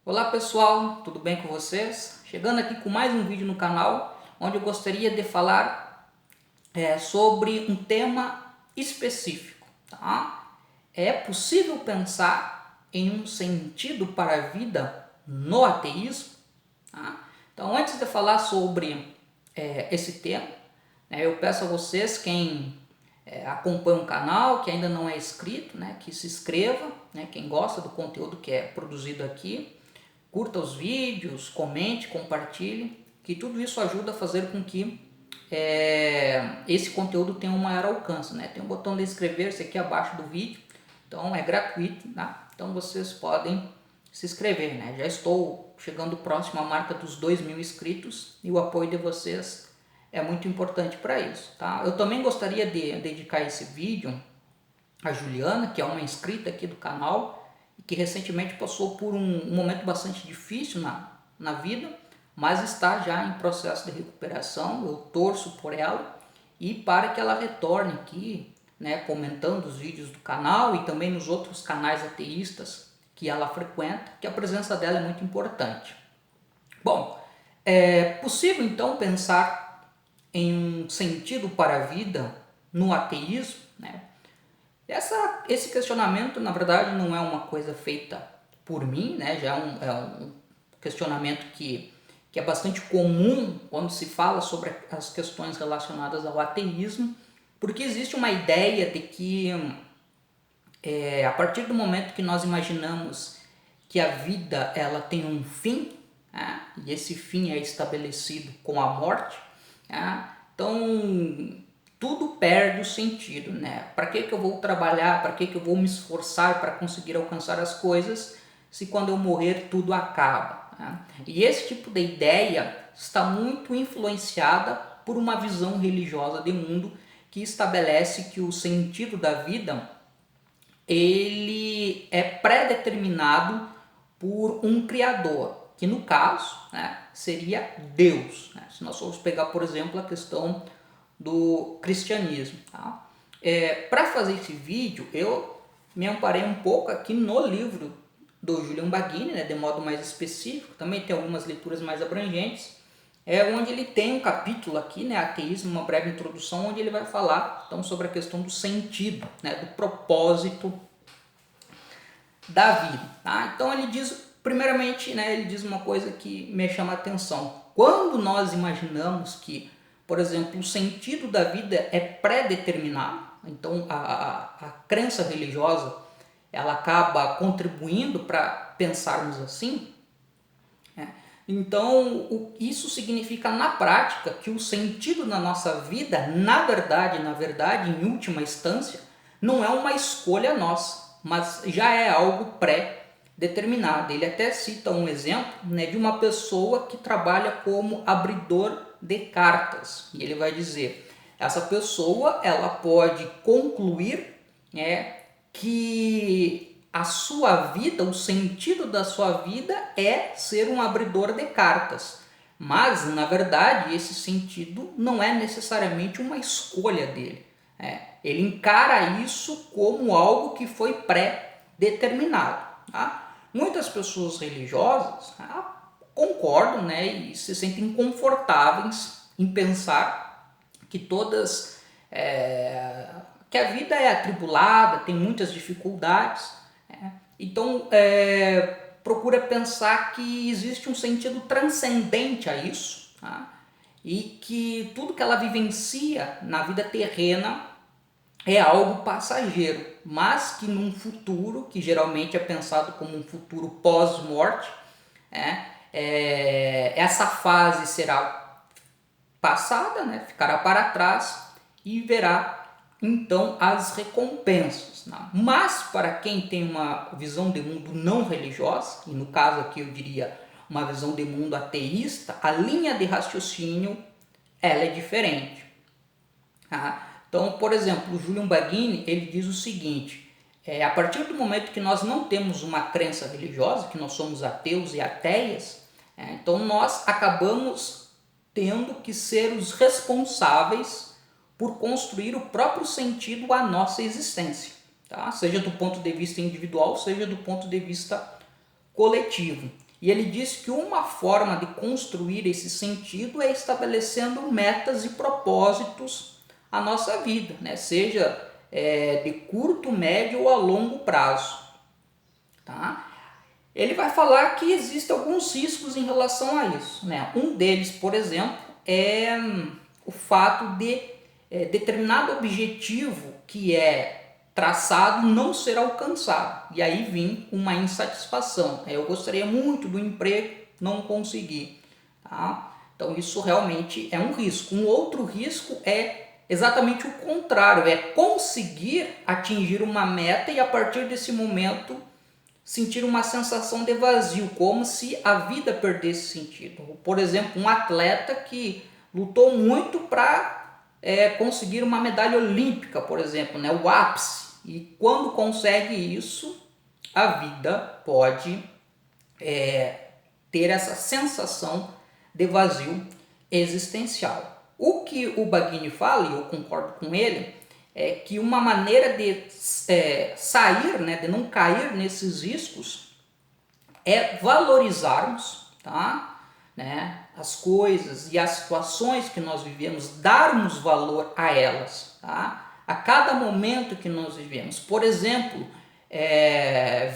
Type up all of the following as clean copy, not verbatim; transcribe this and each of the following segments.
Olá pessoal, tudo bem com vocês? Chegando aqui com mais um vídeo no canal, onde eu gostaria de falar sobre um tema específico, tá? É possível pensar em um sentido para a vida no ateísmo? Tá? Então, antes de falar sobre esse tema, eu peço a vocês, quem acompanha o canal, que ainda não é inscrito, que se inscreva, quem gosta do conteúdo que é produzido aqui, curta os vídeos, comente, compartilhe, que tudo isso ajuda a fazer com que esse conteúdo tenha um maior alcance. Tem um botão de inscrever-se aqui abaixo do vídeo, então é gratuito, tá? Então vocês podem se inscrever, Já estou chegando próximo à marca dos 2.000 inscritos e o apoio de vocês é muito importante para isso, tá? Eu também gostaria de dedicar esse vídeo a Juliana, que é uma inscrita aqui do canal e que recentemente passou por um momento bastante difícil na vida, mas está já em processo de recuperação. Eu torço por ela e para que ela retorne aqui, comentando os vídeos do canal e também nos outros canais ateístas que ela frequenta, que a presença dela é muito importante. Bom, é possível então pensar em um sentido para a vida no ateísmo, Esse questionamento, na verdade, não é uma coisa feita por mim, já é um questionamento que é bastante comum quando se fala sobre as questões relacionadas ao ateísmo, porque existe uma ideia de que a partir do momento que nós imaginamos que a vida ela tem um fim, e esse fim é estabelecido com a morte, então tudo perde o sentido, Para que eu vou trabalhar, para que eu vou me esforçar para conseguir alcançar as coisas, se quando eu morrer tudo acaba, E esse tipo de ideia está muito influenciada por uma visão religiosa de mundo que estabelece que o sentido da vida ele é pré-determinado por um criador, que no caso seria Deus. Se nós formos pegar, por exemplo, a questão do cristianismo. Para fazer esse vídeo, eu me amparei um pouco aqui no livro do Julian Baggini, de modo mais específico. Também tem algumas leituras mais abrangentes, onde ele tem um capítulo aqui, Ateísmo, uma breve introdução, onde ele vai falar então, sobre a questão do sentido, do propósito da vida. Então ele diz, primeiramente, ele diz uma coisa que me chama a atenção. Quando nós imaginamos que, por exemplo, o sentido da vida é pré-determinado, então a crença religiosa ela acaba contribuindo para pensarmos assim, então isso significa na prática que o sentido da nossa vida, na verdade, em última instância, não é uma escolha nossa, mas já é algo pré-determinado. Ele até cita um exemplo de uma pessoa que trabalha como abridor de cartas. E ele vai dizer, essa pessoa ela pode concluir que a sua vida, o sentido da sua vida é ser um abridor de cartas. Mas, na verdade, esse sentido não é necessariamente uma escolha dele. Ele encara isso como algo que foi pré-determinado. Muitas pessoas religiosas concordam e se sentem confortáveis em pensar que que a vida é atribulada, tem muitas dificuldades, então procura pensar que existe um sentido transcendente a isso, e que tudo que ela vivencia na vida terrena é algo passageiro, mas que num futuro, que geralmente é pensado como um futuro pós-morte, essa fase será passada, ficará para trás e verá então as recompensas. Mas para quem tem uma visão de mundo não religiosa, e no caso aqui eu diria uma visão de mundo ateísta, a linha de raciocínio ela é diferente. Então, por exemplo, o Julian Baggini ele diz o seguinte, a partir do momento que nós não temos uma crença religiosa, que nós somos ateus e ateias, então nós acabamos tendo que ser os responsáveis por construir o próprio sentido à nossa existência, seja do ponto de vista individual, seja do ponto de vista coletivo. E ele diz que uma forma de construir esse sentido é estabelecendo metas e propósitos à nossa vida, né? Seja de curto, médio ou a longo prazo. Tá? Ele vai falar que existem alguns riscos em relação a isso, né? Um deles, por exemplo, é o fato de determinado objetivo que é traçado não ser alcançado. E aí vem uma insatisfação. Eu gostaria muito do emprego, não consegui. Tá? Então isso realmente é um risco. Um outro risco é exatamente o contrário, é conseguir atingir uma meta e a partir desse momento sentir uma sensação de vazio, como se a vida perdesse sentido. Por exemplo, um atleta que lutou muito para conseguir uma medalha olímpica, por exemplo, né, o ápice. E quando consegue isso, a vida pode ter essa sensação de vazio existencial. O que o Baggini fala, e eu concordo com ele, é que uma maneira de sair, né, de não cair nesses riscos, é valorizarmos, tá, né, as coisas e as situações que nós vivemos, darmos valor a elas, tá, a cada momento que nós vivemos. Por exemplo,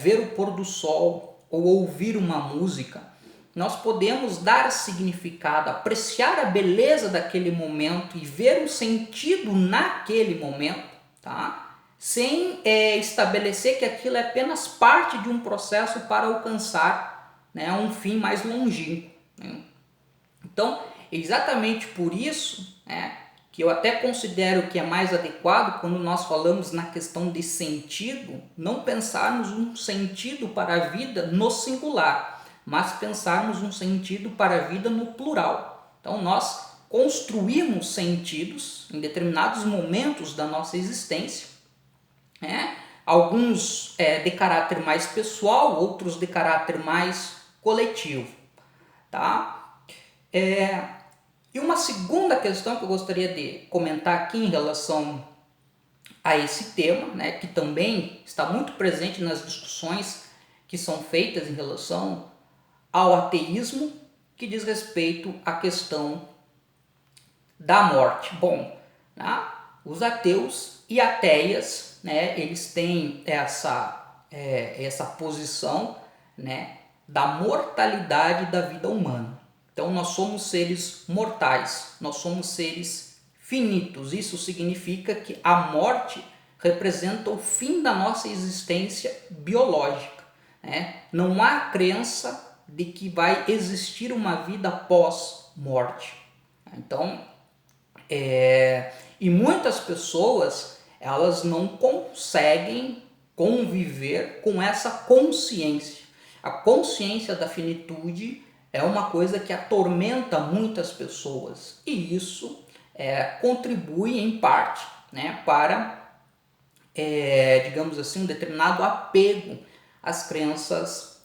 ver o pôr do sol ou ouvir uma música. Nós podemos dar significado, apreciar a beleza daquele momento e ver um sentido naquele momento, tá? Sem estabelecer que aquilo é apenas parte de um processo para alcançar, né, um fim mais longínquo, né? Então, exatamente por isso, né, que eu até considero que é mais adequado quando nós falamos na questão de sentido, não pensarmos um sentido para a vida no singular, mas pensarmos um sentido para a vida no plural. Então nós construímos sentidos em determinados momentos da nossa existência, né? Alguns de caráter mais pessoal, outros de caráter mais coletivo. Tá? E uma segunda questão que eu gostaria de comentar aqui em relação a esse tema, né, que também está muito presente nas discussões que são feitas em relação ao ateísmo, que diz respeito à questão da morte. Bom, né, os ateus e ateias, né, eles têm essa posição, né, da mortalidade da vida humana. Então nós somos seres mortais, nós somos seres finitos. Isso significa que a morte representa o fim da nossa existência biológica, né? Não há crença de que vai existir uma vida pós-morte. Então, e muitas pessoas, elas não conseguem conviver com essa consciência. A consciência da finitude é uma coisa que atormenta muitas pessoas e isso contribui em parte, né, para, digamos assim, um determinado apego às crenças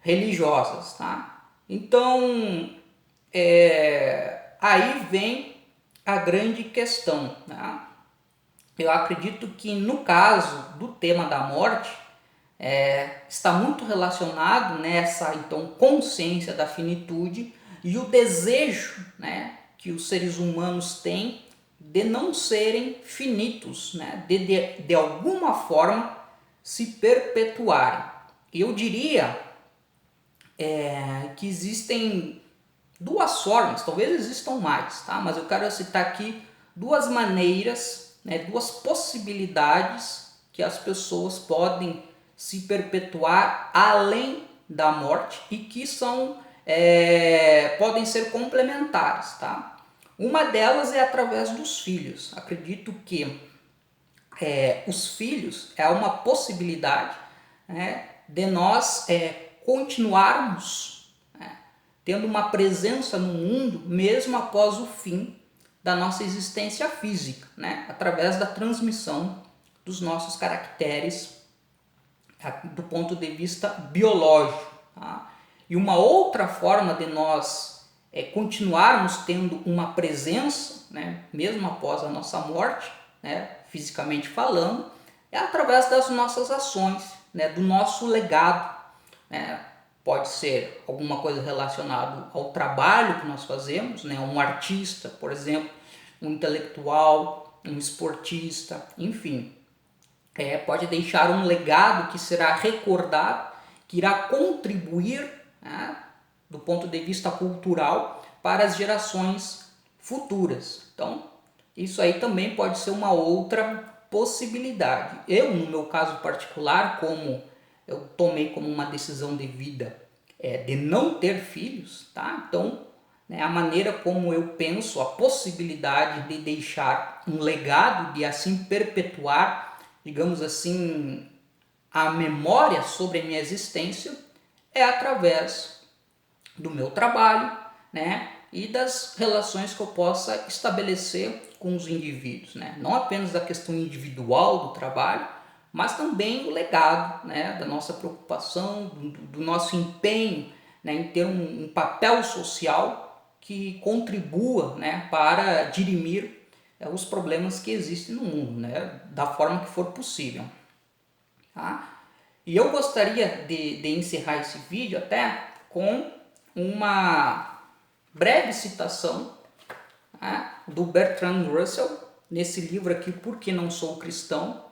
religiosas, tá? Então, aí vem a grande questão, né? Eu acredito que no caso do tema da morte, está muito relacionado nessa então consciência da finitude e o desejo, né, que os seres humanos têm de não serem finitos, né, de alguma forma se perpetuarem. Eu diria que existem duas formas, talvez existam mais, tá? Mas eu quero citar aqui duas maneiras, né, duas possibilidades que as pessoas podem se perpetuar além da morte e que podem ser complementares, tá? Uma delas é através dos filhos. Acredito que os filhos é uma possibilidade, né, de nós continuarmos, né, tendo uma presença no mundo mesmo após o fim da nossa existência física, né, através da transmissão dos nossos caracteres do ponto de vista biológico. Tá? E uma outra forma de nós continuarmos tendo uma presença, né, mesmo após a nossa morte, né, fisicamente falando, é através das nossas ações, né, do nosso legado, né? pode ser alguma coisa relacionada ao trabalho que nós fazemos, né? Um artista, por exemplo, um intelectual, um esportista, enfim. Pode deixar um legado que será recordado, que irá contribuir, né, do ponto de vista cultural para as gerações futuras. Então, isso aí também pode ser uma outra possibilidade. Eu, no meu caso particular, como eu tomei como uma decisão de vida de não ter filhos, tá? Então, né, a maneira como eu penso, a possibilidade de deixar um legado, de assim perpetuar, digamos assim, a memória sobre a minha existência é através do meu trabalho, né, e das relações que eu possa estabelecer com os indivíduos, né? Não apenas da questão individual do trabalho, mas também o legado, né, da nossa preocupação, do nosso empenho, né, em ter um papel social que contribua, né, para dirimir os problemas que existem no mundo, né, da forma que for possível. Tá? E eu gostaria de encerrar esse vídeo até com uma breve citação, né, do Bertrand Russell, nesse livro aqui, Por que Não Sou Cristão.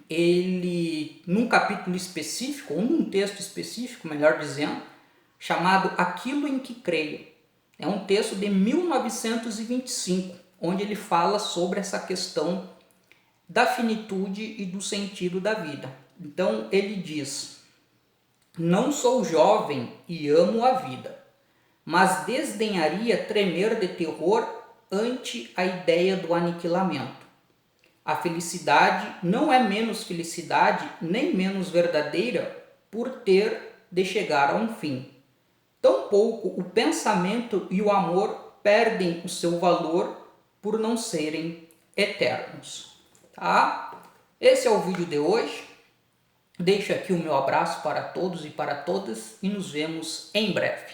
Ele, num capítulo específico, ou num texto específico, melhor dizendo, chamado Aquilo em que Creio. É um texto de 1925, onde ele fala sobre essa questão da finitude e do sentido da vida. Então ele diz: não sou jovem e amo a vida, mas desdenharia tremer de terror ante a ideia do aniquilamento. A felicidade não é menos felicidade nem menos verdadeira por ter de chegar a um fim. Tampouco o pensamento e o amor perdem o seu valor por não serem eternos. Tá? Esse é o vídeo de hoje. Deixo aqui o meu abraço para todos e para todas e nos vemos em breve.